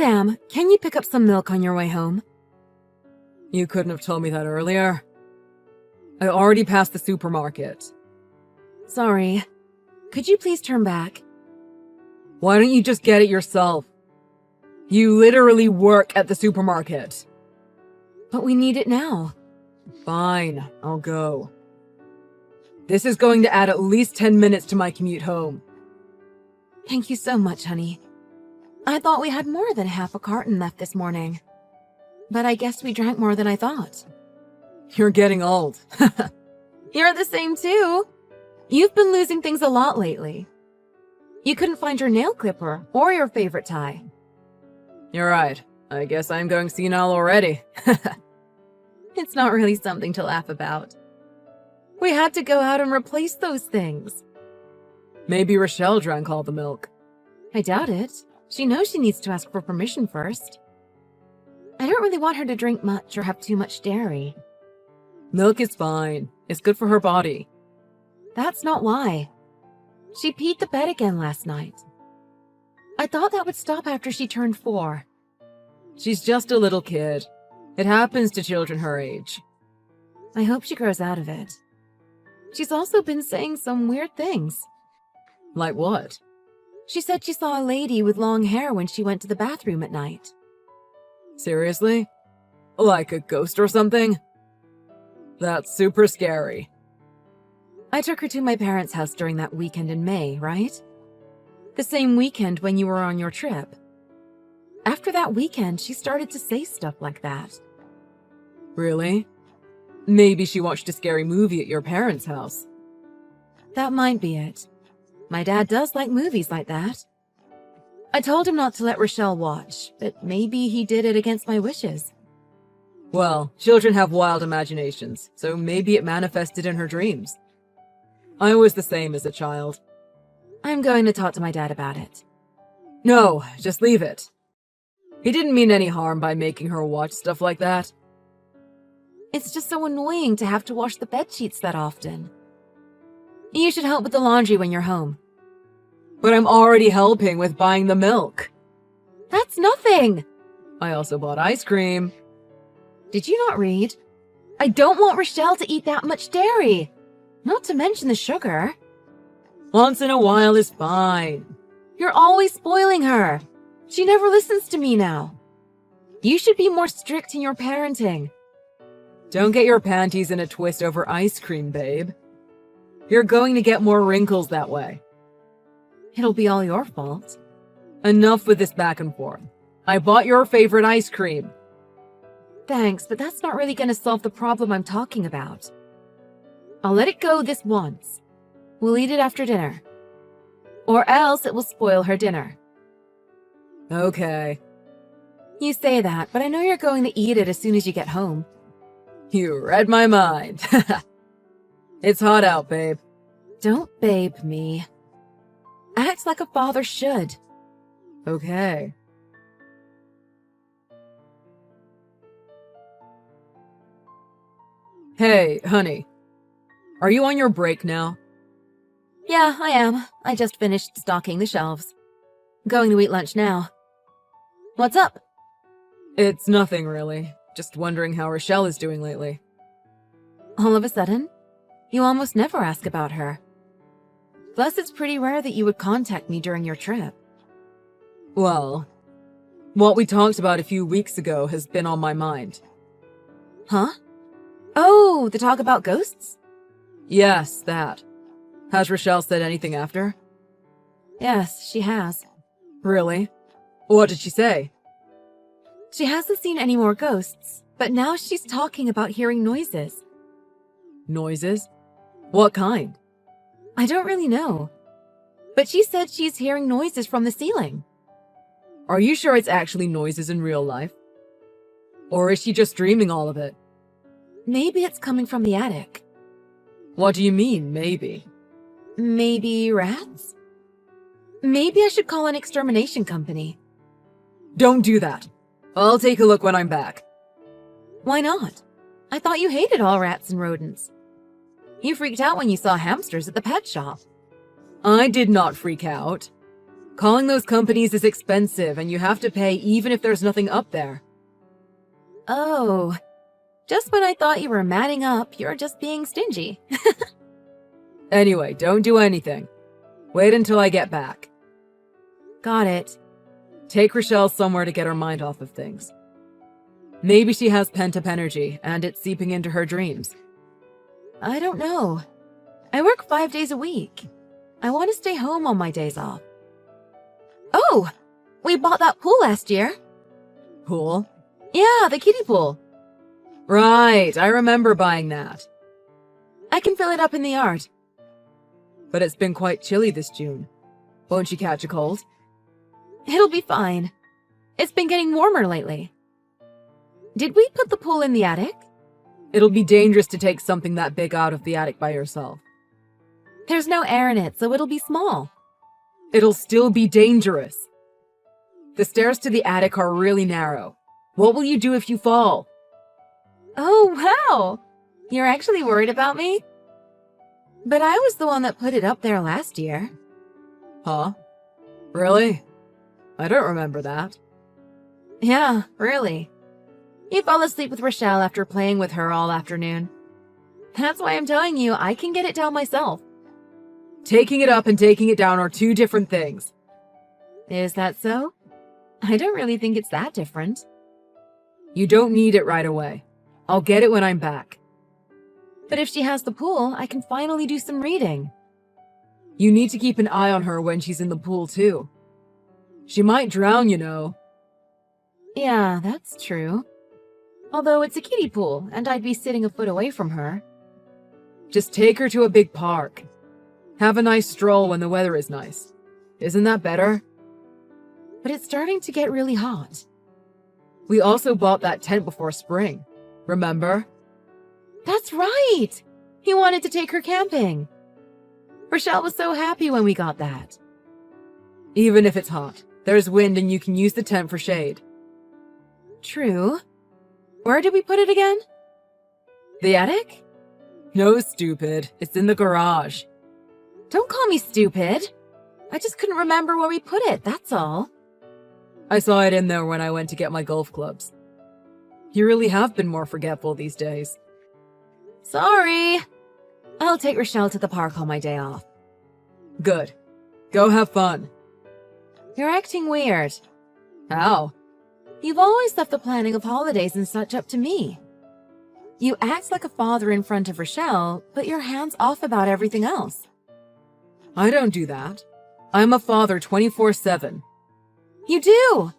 Sam, can you pick up some milk on your way home? You couldn't have told me that earlier. I already passed the supermarket. Sorry. Could you please turn back? Why don't you just get it yourself? You literally work at the supermarket. But we need it now. Fine, I'll go. This is going to add at least 10 minutes to my commute home. Thank you so much, honey. I thought we had more than half a carton left this morning. But I guess we drank more than I thought. You're getting old. You're the same too. You've been losing things a lot lately. You couldn't find your nail clipper or your favorite tie. You're right. I guess I'm going senile already. It's not really something to laugh about. We had to go out and replace those things. Maybe Rochelle drank all the milk. I doubt it. She knows she needs to ask for permission first. I don't really want her to drink much or have too much dairy. Milk is fine. It's good for her body. That's not why. She peed the bed again last night. I thought that would stop after she turned 4. She's just a little kid. It happens to children her age. I hope she grows out of it. She's also been saying some weird things. Like what? She said she saw a lady with long hair when she went to the bathroom at night. Seriously? Like a ghost or something? That's super scary. I took her to my parents' house during that weekend in May, right? The same weekend when you were on your trip. After that weekend, she started to say stuff like that. Really? Maybe she watched a scary movie at your parents' house. That might be it. My dad does like movies like that. I told him not to let Rochelle watch, but maybe he did it against my wishes. Well, children have wild imaginations, so maybe it manifested in her dreams. I was the same as a child. I'm going to talk to my dad about it. No, just leave it. He didn't mean any harm by making her watch stuff like that. It's just so annoying to have to wash the bedsheets that often. You should help with the laundry when you're home. But I'm already helping with buying the milk. That's nothing! I also bought ice cream. Did you not read? I don't want Rochelle to eat that much dairy. Not to mention the sugar. Once in a while is fine. You're always spoiling her. She never listens to me now. You should be more strict in your parenting. Don't get your panties in a twist over ice cream, babe. You're going to get more wrinkles that way. It'll be all your fault. Enough with this back and forth. I bought your favorite ice cream. Thanks, but that's not really going to solve the problem I'm talking about. I'll let it go this once. We'll eat it after dinner. Or else it will spoil her dinner. Okay. You say that, but I know you're going to eat it as soon as you get home. You read my mind. It's hot out, babe. Don't babe me. Act like a father should. Okay. Hey, honey. Are you on your break now? Yeah, I am. I just finished stocking the shelves. Going to eat lunch now. What's up? It's nothing, really. Just wondering how Rochelle is doing lately. All of a sudden? You almost never ask about her. Plus, it's pretty rare that you would contact me during your trip. Well, what we talked about a few weeks ago has been on my mind. Huh? Oh, the talk about ghosts? Yes, that. Has Rochelle said anything after? Yes, she has. Really? What did she say? She hasn't seen any more ghosts, but now she's talking about hearing noises. Noises? What kind? I don't really know. But she said she's hearing noises from the ceiling. Are you sure it's actually noises in real life? Or is she just dreaming all of it? Maybe it's coming from the attic. What do you mean, maybe? Maybe rats? Maybe I should call an extermination company. Don't do that. I'll take a look when I'm back. Why not? I thought you hated all rats and rodents. You freaked out when you saw hamsters at the pet shop. I did not freak out. Calling those companies is expensive, and you have to pay even if there's nothing up there. Oh, just when I thought you were manning up, you're just being stingy. Anyway, don't do anything. Wait until I get back. Got it. Take Rochelle somewhere to get her mind off of things. Maybe she has pent-up energy, and it's seeping into her dreams. I don't know. I work 5 days a week. I want to stay home on my days off. Oh, we bought that pool last year. Pool? Yeah, the kiddie pool. Right, I remember buying that. I can fill it up in the yard. But it's been quite chilly this June. Won't you catch a cold? It'll be fine. It's been getting warmer lately. Did we put the pool in the attic? It'll be dangerous to take something that big out of the attic by yourself. There's no air in it, so it'll be small. It'll still be dangerous. The stairs to the attic are really narrow. What will you do if you fall? Oh, wow! You're actually worried about me? But I was the one that put it up there last year. Huh? Really? I don't remember that. Yeah, really. You fell asleep with Rochelle after playing with her all afternoon. That's why I'm telling you, I can get it down myself. Taking it up and taking it down are two different things. Is that so? I don't really think it's that different. You don't need it right away. I'll get it when I'm back. But if she has the pool, I can finally do some reading. You need to keep an eye on her when she's in the pool, too. She might drown, you know. Yeah, that's true. Although it's a kiddie pool, and I'd be sitting a foot away from her. Just take her to a big park. Have a nice stroll when the weather is nice. Isn't that better? But it's starting to get really hot. We also bought that tent before spring. Remember? That's right! He wanted to take her camping. Rochelle was so happy when we got that. Even if it's hot, there's wind and you can use the tent for shade. True. Where did we put it again? The attic? No, stupid. It's in the garage. Don't call me stupid. I just couldn't remember where we put it, that's all. I saw it in there when I went to get my golf clubs. You really have been more forgetful these days. Sorry. I'll take Rochelle to the park on my day off. Good. Go have fun. You're acting weird. How? You've always left the planning of holidays and such up to me. You act like a father in front of Rochelle, but you're hands off about everything else. I don't do that. I'm a father 24/7. You do!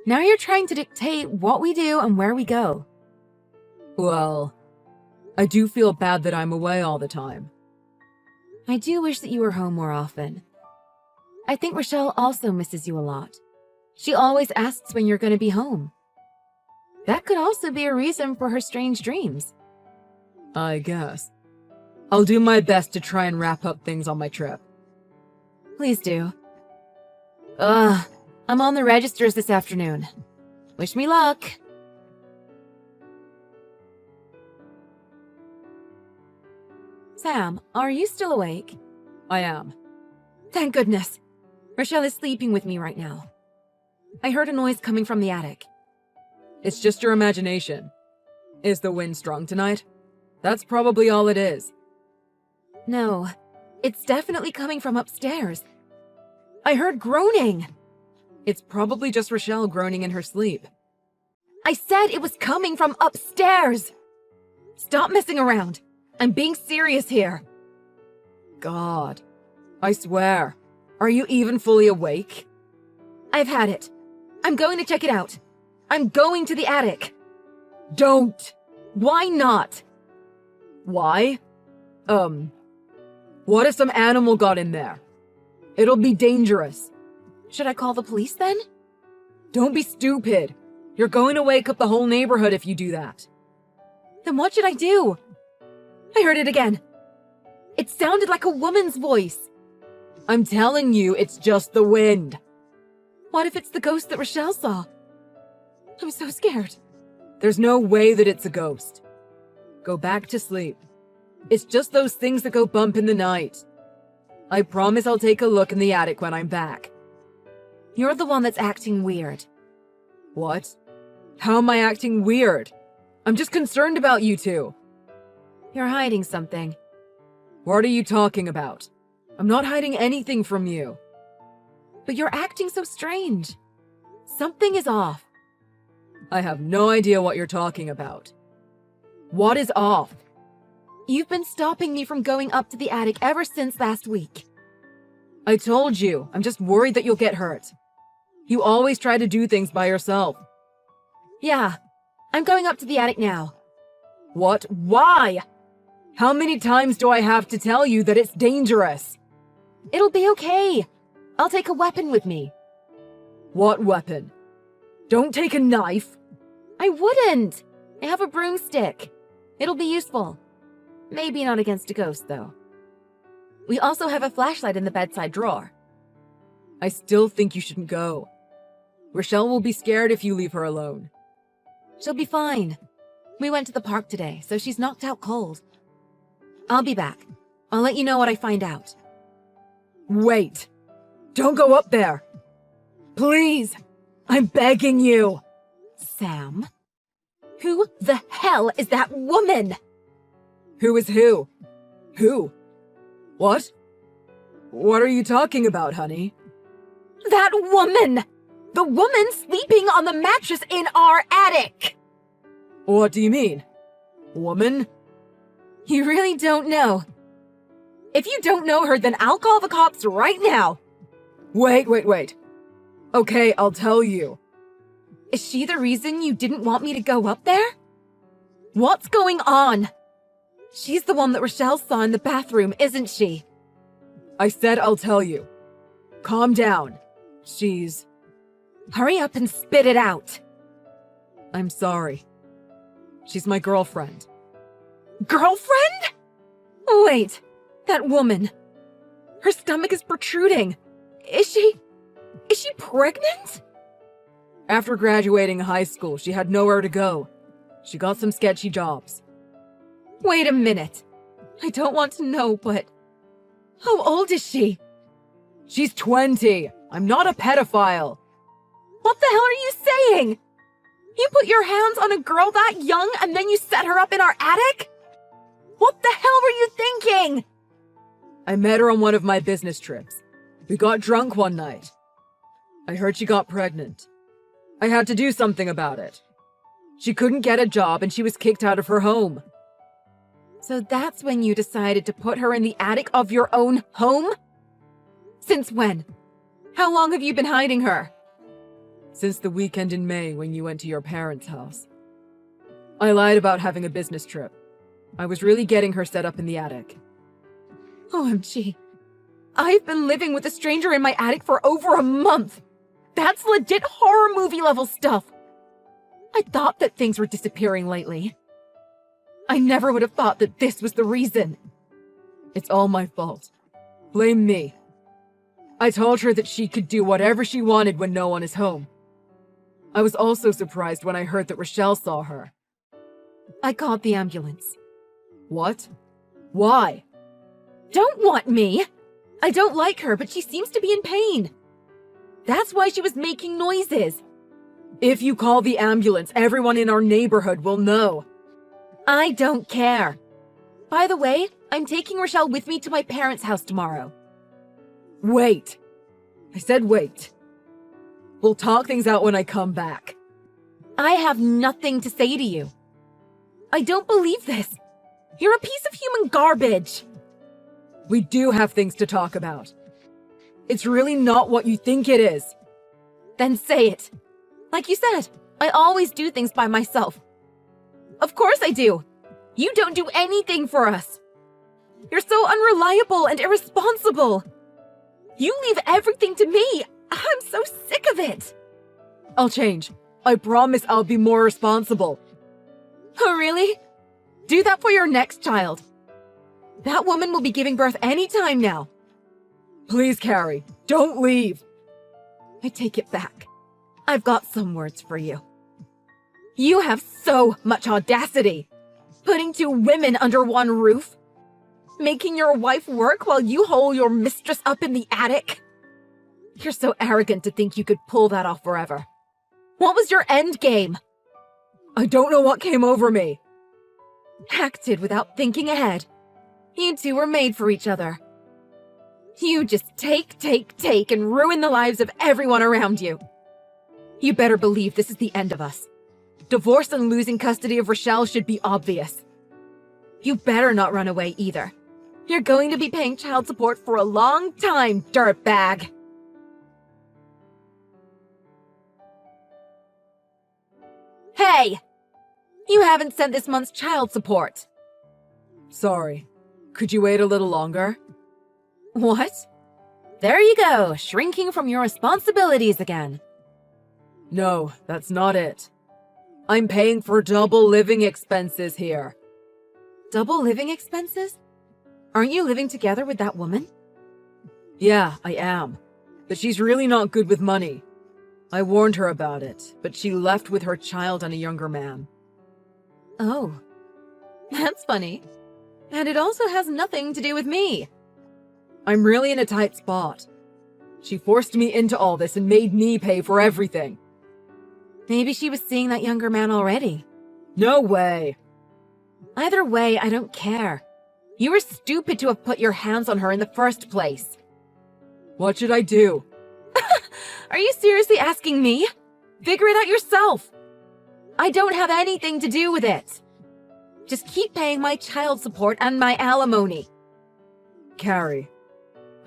Now you're trying to dictate what we do and where we go. Well, I do feel bad that I'm away all the time. I do wish that you were home more often. I think Rochelle also misses you a lot. She always asks when you're going to be home. That could also be a reason for her strange dreams. I guess. I'll do my best to try and wrap up things on my trip. Please do. I'm on the registers this afternoon. Wish me luck. Sam, are you still awake? I am. Thank goodness. Rochelle is sleeping with me right now. I heard a noise coming from the attic. It's just your imagination. Is the wind strong tonight? That's probably all it is. No, it's definitely coming from upstairs. I heard groaning. It's probably just Rochelle groaning in her sleep. I said it was coming from upstairs. Stop messing around. I'm being serious here. God, I swear. Are you even fully awake? I've had it. I'm going to check it out. I'm going to the attic. Don't! Why not? Why? What if some animal got in there? It'll be dangerous. Should I call the police then? Don't be stupid. You're going to wake up the whole neighborhood if you do that. Then what should I do? I heard it again. It sounded like a woman's voice. I'm telling you, it's just the wind. What if it's the ghost that Rochelle saw? I'm so scared. There's no way that it's a ghost. Go back to sleep. It's just those things that go bump in the night. I promise I'll take a look in the attic when I'm back. You're the one that's acting weird. What? How am I acting weird? I'm just concerned about you two. You're hiding something. What are you talking about? I'm not hiding anything from you. But you're acting so strange. Something is off. I have no idea what you're talking about. What is off? You've been stopping me from going up to the attic ever since last week. I told you, I'm just worried that you'll get hurt. You always try to do things by yourself. Yeah, I'm going up to the attic now. What? Why? How many times do I have to tell you that it's dangerous? It'll be okay. I'll take a weapon with me. What weapon? Don't take a knife. I wouldn't. I have a broomstick. It'll be useful. Maybe not against a ghost, though. We also have a flashlight in the bedside drawer. I still think you shouldn't go. Rochelle will be scared if you leave her alone. She'll be fine. We went to the park today, so she's knocked out cold. I'll be back. I'll let you know what I find out. Wait! Don't go up there! Please! I'm begging you! Sam? Who the hell is that woman? Who is who? Who? What? What are you talking about, honey? That woman! The woman sleeping on the mattress in our attic! What do you mean? Woman? You really don't know. If you don't know her, then I'll call the cops right now. Wait. Okay, I'll tell you. Is she the reason you didn't want me to go up there? What's going on? She's the one that Rochelle saw in the bathroom, isn't she? I said I'll tell you. Calm down. Hurry up and spit it out. I'm sorry. She's my girlfriend. Girlfriend? Wait, that woman. Her stomach is protruding. Is she pregnant? After graduating high school, she had nowhere to go. She got some sketchy jobs. Wait a minute. I don't want to know, but how old is she? She's 20. I'm not a pedophile. What the hell are you saying? You put your hands on a girl that young and then you set her up in our attic? What the hell were you thinking? I met her on one of my business trips. We got drunk one night. I heard she got pregnant. I had to do something about it. She couldn't get a job and she was kicked out of her home. So that's when you decided to put her in the attic of your own home? Since when? How long have you been hiding her? Since the weekend in May when you went to your parents' house. I lied about having a business trip. I was really getting her set up in the attic. OMG. I've been living with a stranger in my attic for over a month. That's legit horror movie level stuff. I thought that things were disappearing lately. I never would have thought that this was the reason. It's all my fault. Blame me. I told her that she could do whatever she wanted when no one is home. I was also surprised when I heard that Rochelle saw her. I called the ambulance. What? Why? Don't want me! I don't like her, but she seems to be in pain. That's why she was making noises. If you call the ambulance, everyone in our neighborhood will know. I don't care. By the way, I'm taking Rochelle with me to my parents' house tomorrow. Wait. I said wait. We'll talk things out when I come back. I have nothing to say to you. I don't believe this. You're a piece of human garbage. We do have things to talk about. It's really not what you think it is. Then say it. Like you said, I always do things by myself. Of course I do. You don't do anything for us. You're so unreliable and irresponsible. You leave everything to me. I'm so sick of it. I'll change. I promise I'll be more responsible. Oh, really? Do that for your next child. That woman will be giving birth any time now. Please, Carrie, don't leave. I take it back. I've got some words for you. You have so much audacity. Putting two women under one roof. Making your wife work while you hole your mistress up in the attic. You're so arrogant to think you could pull that off forever. What was your end game? I don't know what came over me. Acted without thinking ahead. You two were made for each other. You just take, and ruin the lives of everyone around you. You better believe this is the end of us. Divorce and losing custody of Rochelle should be obvious. You better not run away either. You're going to be paying child support for a long time, dirtbag. Hey! You haven't sent this month's child support. Sorry. Could you wait a little longer? What? There you go, shrinking from your responsibilities again. No, that's not it. I'm paying for double living expenses here. Double living expenses? Aren't you living together with that woman? Yeah, I am. But she's really not good with money. I warned her about it, but she left with her child and a younger man. Oh, that's funny. And it also has nothing to do with me. I'm really in a tight spot. She forced me into all this and made me pay for everything. Maybe she was seeing that younger man already. No way. Either way, I don't care. You were stupid to have put your hands on her in the first place. What should I do? Are you seriously asking me? Figure it out yourself. I don't have anything to do with it. Just keep paying my child support and my alimony. Carrie,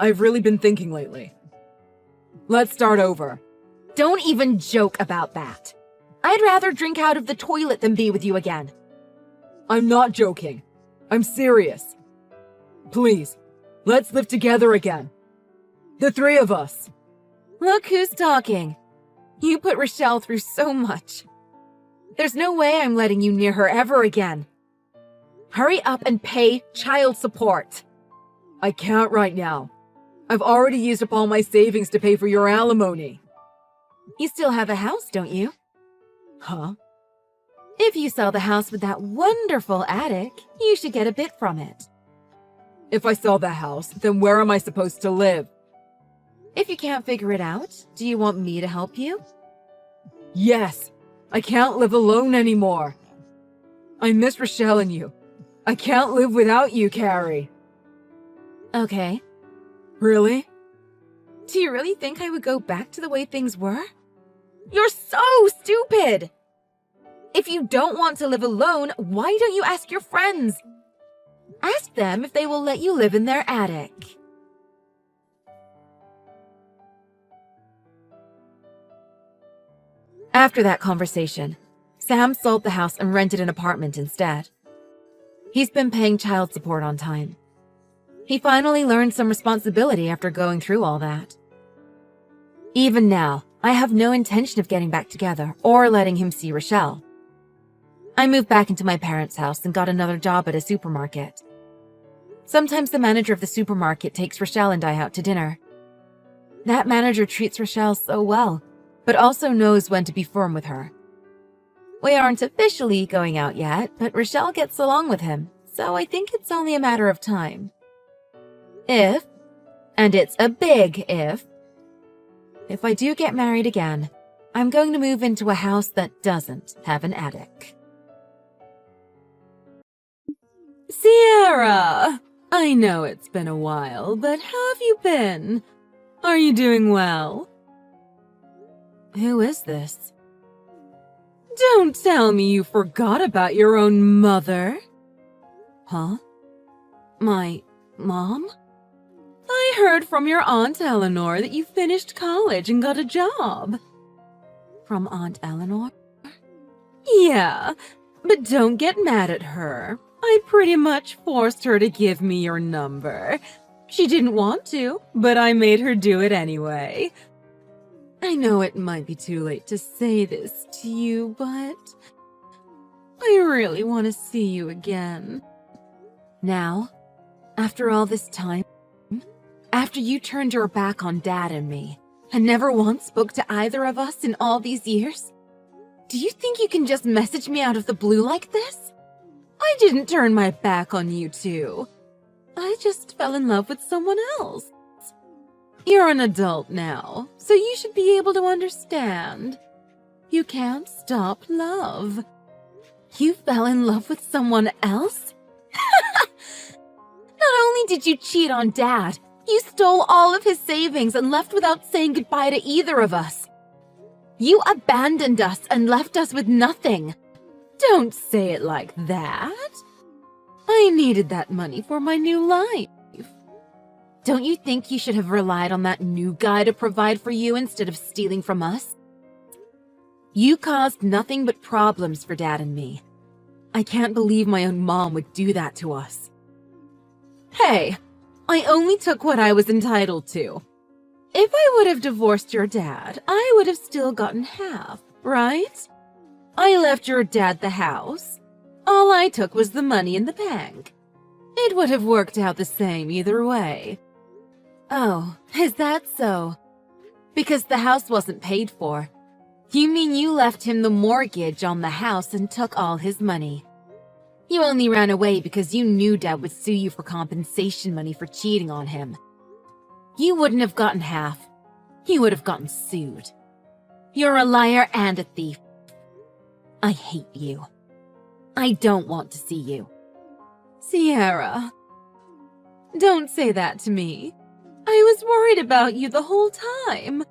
I've really been thinking lately. Let's start over. Don't even joke about that. I'd rather drink out of the toilet than be with you again. I'm not joking. I'm serious. Please, let's live together again. The three of us. Look who's talking. You put Rochelle through so much. There's no way I'm letting you near her ever again. Hurry up and pay child support. I can't right now. I've already used up all my savings to pay for your alimony. You still have a house, don't you? Huh? If you sell the house with that wonderful attic, you should get a bit from it. If I sell the house, then where am I supposed to live? If you can't figure it out, do you want me to help you? Yes. I can't live alone anymore. I miss Rochelle and you. I can't live without you, Carrie. Okay. Really? Do you really think I would go back to the way things were? You're so stupid! If you don't want to live alone, why don't you ask your friends? Ask them if they will let you live in their attic. After that conversation, Sam sold the house and rented an apartment instead. He's been paying child support on time. He finally learned some responsibility after going through all that. Even now, I have no intention of getting back together or letting him see Rochelle. I moved back into my parents' house and got another job at a supermarket. Sometimes the manager of the supermarket takes Rochelle and I out to dinner. That manager treats Rochelle so well, but also knows when to be firm with her. We aren't officially going out yet, but Rochelle gets along with him, so I think it's only a matter of time. If, and it's a big if I do get married again, I'm going to move into a house that doesn't have an attic. Sierra! I know it's been a while, but how have you been? Are you doing well? Who is this? Don't tell me you forgot about your own mother. Huh? My mom? I heard from your Aunt Eleanor that you finished college and got a job. From Aunt Eleanor? Yeah, but don't get mad at her. I pretty much forced her to give me your number. She didn't want to, but I made her do it anyway. I know it might be too late to say this to you, but I really want to see you again. Now, after all this time, after you turned your back on Dad and me, and never once spoke to either of us in all these years, do you think you can just message me out of the blue like this? I didn't turn my back on you two. I just fell in love with someone else. You're an adult now, so you should be able to understand. You can't stop love. You fell in love with someone else? Not only did you cheat on Dad, you stole all of his savings and left without saying goodbye to either of us. You abandoned us and left us with nothing. Don't say it like that. I needed that money for my new life. Don't you think you should have relied on that new guy to provide for you instead of stealing from us? You caused nothing but problems for Dad and me. I can't believe my own mom would do that to us. Hey, I only took what I was entitled to. If I would have divorced your dad, I would have still gotten half, right? I left your dad the house. All I took was the money in the bank. It would have worked out the same either way. Oh, is that so? Because the house wasn't paid for. You mean you left him the mortgage on the house and took all his money? You only ran away because you knew Dad would sue you for compensation money for cheating on him. You wouldn't have gotten half. You would have gotten sued. You're a liar and a thief. I hate you. I don't want to see you. Sierra, don't say that to me. I was worried about you the whole time.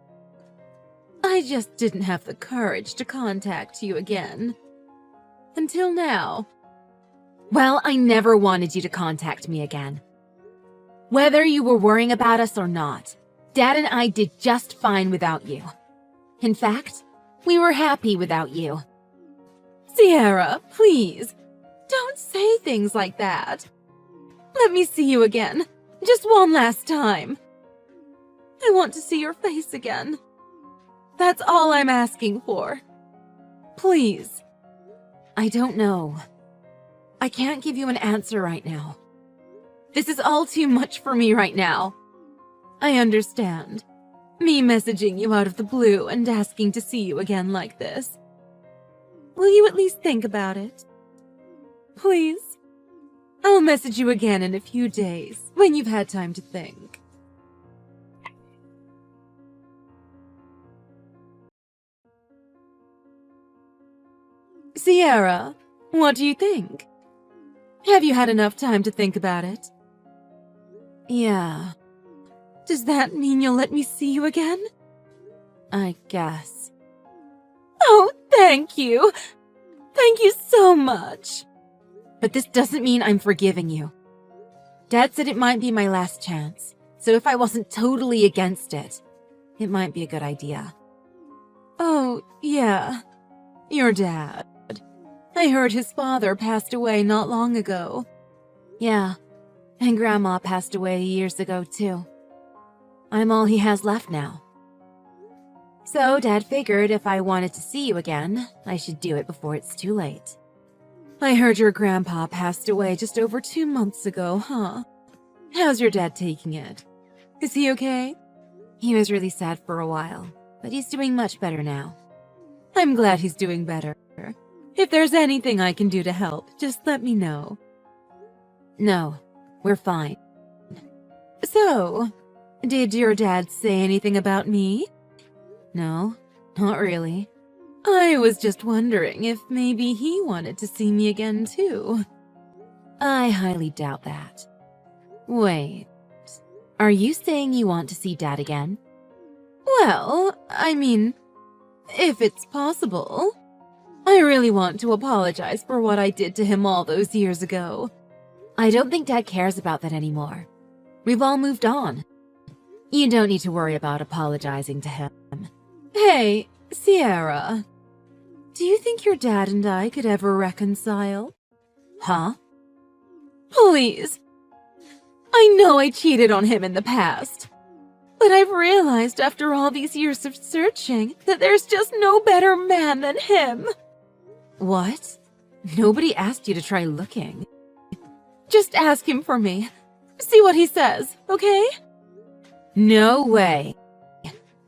I just didn't have the courage to contact you again. Until now. Well, I never wanted you to contact me again. Whether you were worrying about us or not, Dad and I did just fine without you. In fact, we were happy without you. Sierra, please, don't say things like that. Let me see you again, just one last time. I want to see your face again. That's all I'm asking for. Please. I don't know. I can't give you an answer right now. This is all too much for me right now. I understand. Me messaging you out of the blue and asking to see you again like this. Will you at least think about it? Please? I'll message you again in a few days, when you've had time to think. Sierra, what do you think? Have you had enough time to think about it? Yeah. Does that mean you'll let me see you again? I guess. Oh, thank you. Thank you so much. But this doesn't mean I'm forgiving you. Dad said it might be my last chance, so if I wasn't totally against it, it might be a good idea. Oh, yeah. Your dad. I heard his father passed away not long ago. Yeah, and Grandma passed away years ago too. I'm all he has left now. So Dad figured if I wanted to see you again, I should do it before it's too late. I heard your grandpa passed away just over 2 months ago, huh? How's your dad taking it? Is he okay? He was really sad for a while, but he's doing much better now. I'm glad he's doing better. If there's anything I can do to help, just let me know. No, we're fine. So, did your dad say anything about me? No, not really. I was just wondering if maybe he wanted to see me again too. I highly doubt that. Wait, are you saying you want to see Dad again? Well, I mean, if it's possible. I really want to apologize for what I did to him all those years ago. I don't think Dad cares about that anymore. We've all moved on. You don't need to worry about apologizing to him. Hey, Sierra. Do you think your dad and I could ever reconcile? Huh? Please. I know I cheated on him in the past. But I've realized after all these years of searching that there's just no better man than him. What? Nobody asked you to try looking. Just ask him for me. See what he says, okay? No way.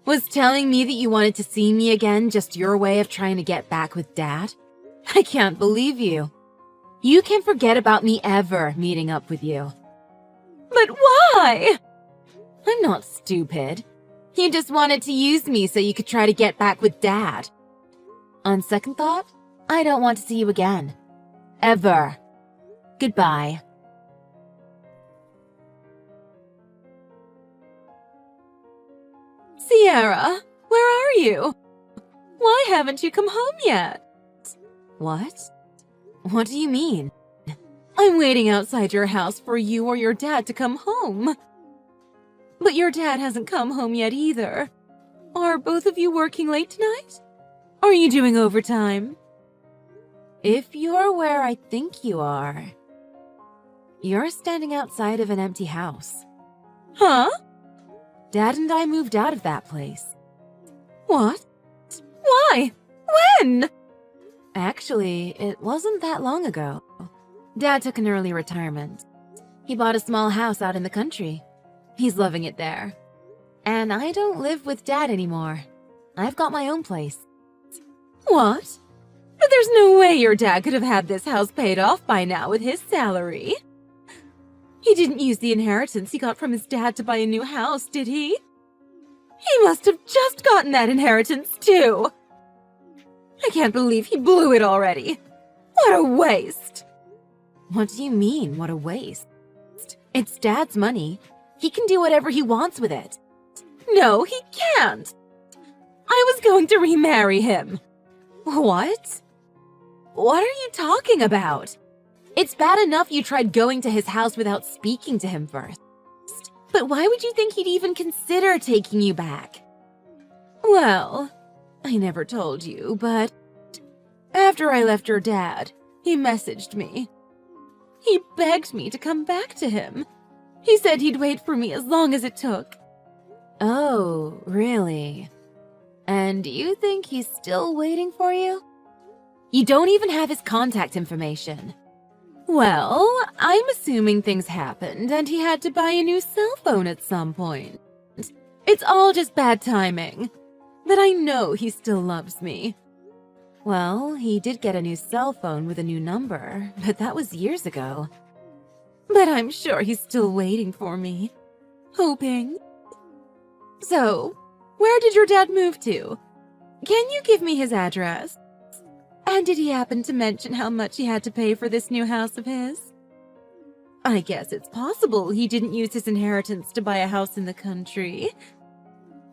Was telling me that you wanted to see me again just your way of trying to get back with Dad? I can't believe you. You can forget about me ever meeting up with you. But why? I'm not stupid. You just wanted to use me so you could try to get back with Dad. On second thought, I don't want to see you again. Ever. Goodbye. Sierra, where are you? Why haven't you come home yet? What? What do you mean? I'm waiting outside your house for you or your dad to come home. But your dad hasn't come home yet either. Are both of you working late tonight? Are you doing overtime? If you're where I think you are, you're standing outside of an empty house. Huh? Dad and I moved out of that place. What? Why? When? Actually, it wasn't that long ago. Dad took an early retirement. He bought a small house out in the country. He's loving it there. And I don't live with Dad anymore. I've got my own place. What? But there's no way your dad could have had this house paid off by now with his salary. He didn't use the inheritance he got from his dad to buy a new house, did he? He must have just gotten that inheritance too. I can't believe he blew it already. What a waste. What do you mean, what a waste? It's Dad's money. He can do whatever he wants with it. No, he can't. I was going to remarry him. What? What are you talking about? It's bad enough you tried going to his house without speaking to him first. But why would you think he'd even consider taking you back? Well, I never told you, but after I left your dad, he messaged me. He begged me to come back to him. He said he'd wait for me as long as it took. Oh, really? And you think he's still waiting for you? You don't even have his contact information. Well, I'm assuming things happened and he had to buy a new cell phone at some point. It's all just bad timing. But I know he still loves me. Well, he did get a new cell phone with a new number, but that was years ago. But I'm sure he's still waiting for me. Hoping. So, where did your dad move to? Can you give me his address? And did he happen to mention how much he had to pay for this new house of his? I guess it's possible he didn't use his inheritance to buy a house in the country.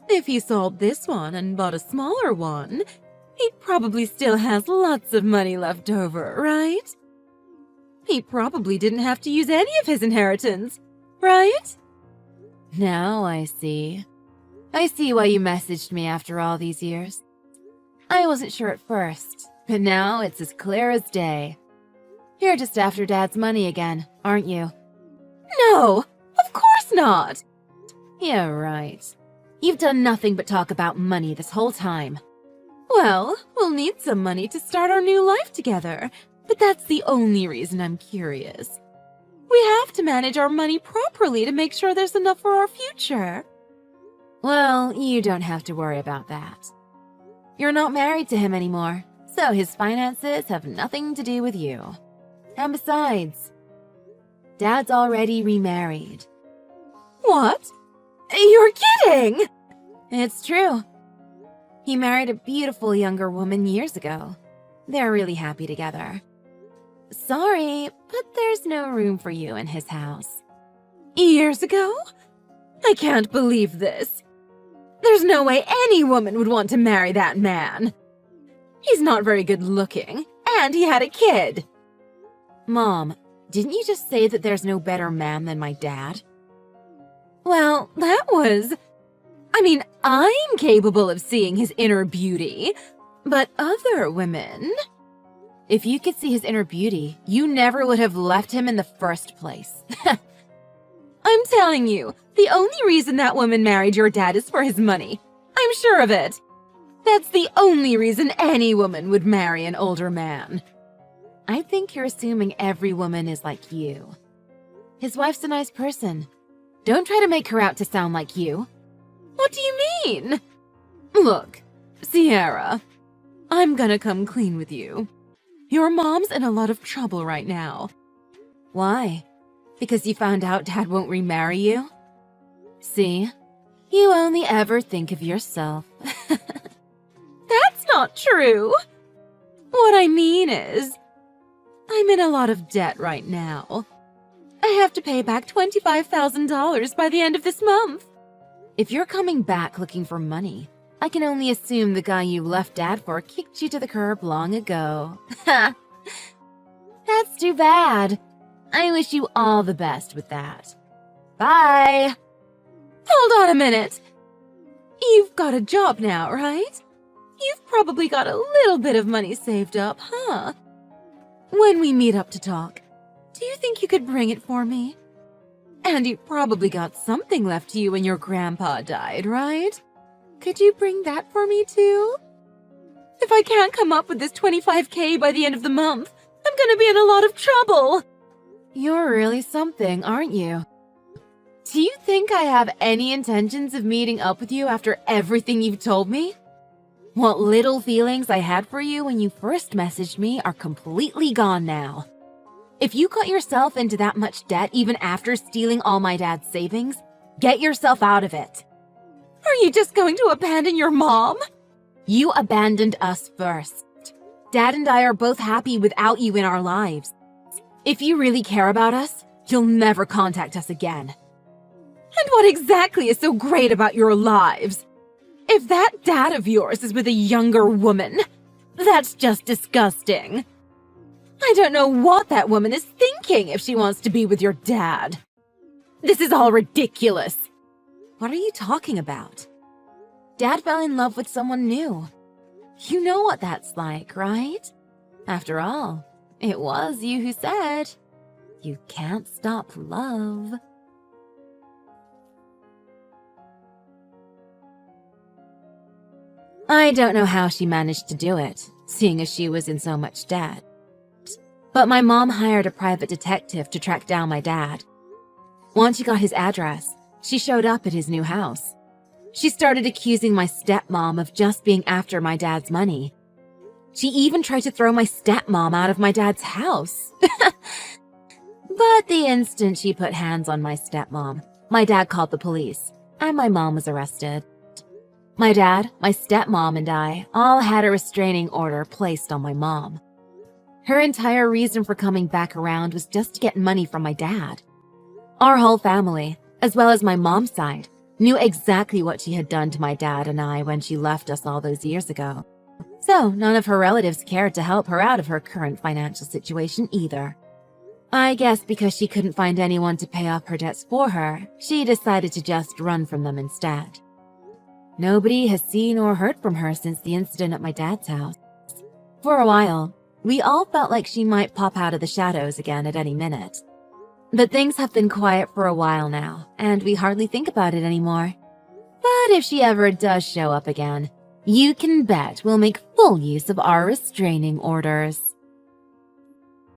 If he sold this one and bought a smaller one, he probably still has lots of money left over, right? He probably didn't have to use any of his inheritance, right? Now I see. I see why you messaged me after all these years. I wasn't sure at first, but now it's as clear as day. You're just after Dad's money again, aren't you? No, of course not! Yeah, right. You've done nothing but talk about money this whole time. Well, we'll need some money to start our new life together, but that's the only reason I'm curious. We have to manage our money properly to make sure there's enough for our future. Well, you don't have to worry about that. You're not married to him anymore, so his finances have nothing to do with you. And besides, Dad's already remarried. What? You're kidding! It's true. He married a beautiful younger woman years ago. They're really happy together. Sorry, but there's no room for you in his house. Years ago? I can't believe this. There's no way any woman would want to marry that man. He's not very good looking, and he had a kid. Mom, didn't you just say that there's no better man than my dad? Well, I'm capable of seeing his inner beauty, but other women... If you could see his inner beauty, you never would have left him in the first place. I'm telling you, the only reason that woman married your dad is for his money. I'm sure of it. That's the only reason any woman would marry an older man. I think you're assuming every woman is like you. His wife's a nice person. Don't try to make her out to sound like you. What do you mean? Look, Sierra, I'm gonna come clean with you. Your mom's in a lot of trouble right now. Why? Because you found out Dad won't remarry you? See? You only ever think of yourself. That's not true. What I mean is, I'm in a lot of debt right now. I have to pay back $25,000 by the end of this month. If you're coming back looking for money, I can only assume the guy you left Dad for kicked you to the curb long ago. Ha! That's too bad. I wish you all the best with that. Bye! Hold on a minute. You've got a job now, right? You've probably got a little bit of money saved up, huh? When we meet up to talk, do you think you could bring it for me? And you probably got something left to you when your grandpa died, right? Could you bring that for me too? If I can't come up with this $25K by the end of the month, I'm gonna be in a lot of trouble. You're really something, aren't you? Do you think I have any intentions of meeting up with you after everything you've told me? What little feelings I had for you when you first messaged me are completely gone now. If you got yourself into that much debt even after stealing all my dad's savings, get yourself out of it. Are you just going to abandon your mom? You abandoned us first. Dad and I are both happy without you in our lives. If you really care about us, you'll never contact us again. And what exactly is so great about your lives? If that dad of yours is with a younger woman, that's just disgusting. I don't know what that woman is thinking if she wants to be with your dad. This is all ridiculous. What are you talking about? Dad fell in love with someone new. You know what that's like, right? After all, it was you who said, "You can't stop love." I don't know how she managed to do it, seeing as she was in so much debt. But my mom hired a private detective to track down my dad. Once she got his address, she showed up at his new house. She started accusing my stepmom of just being after my dad's money. She even tried to throw my stepmom out of my dad's house. But the instant she put hands on my stepmom, my dad called the police, and my mom was arrested. My dad, my stepmom, and I all had a restraining order placed on my mom. Her entire reason for coming back around was just to get money from my dad. Our whole family, as well as my mom's side, knew exactly what she had done to my dad and I when she left us all those years ago. So none of her relatives cared to help her out of her current financial situation either. I guess because she couldn't find anyone to pay off her debts for her, she decided to just run from them instead. Nobody has seen or heard from her since the incident at my dad's house. For a while, we all felt like she might pop out of the shadows again at any minute. But things have been quiet for a while now, and we hardly think about it anymore. But if she ever does show up again, you can bet we'll make full use of our restraining orders.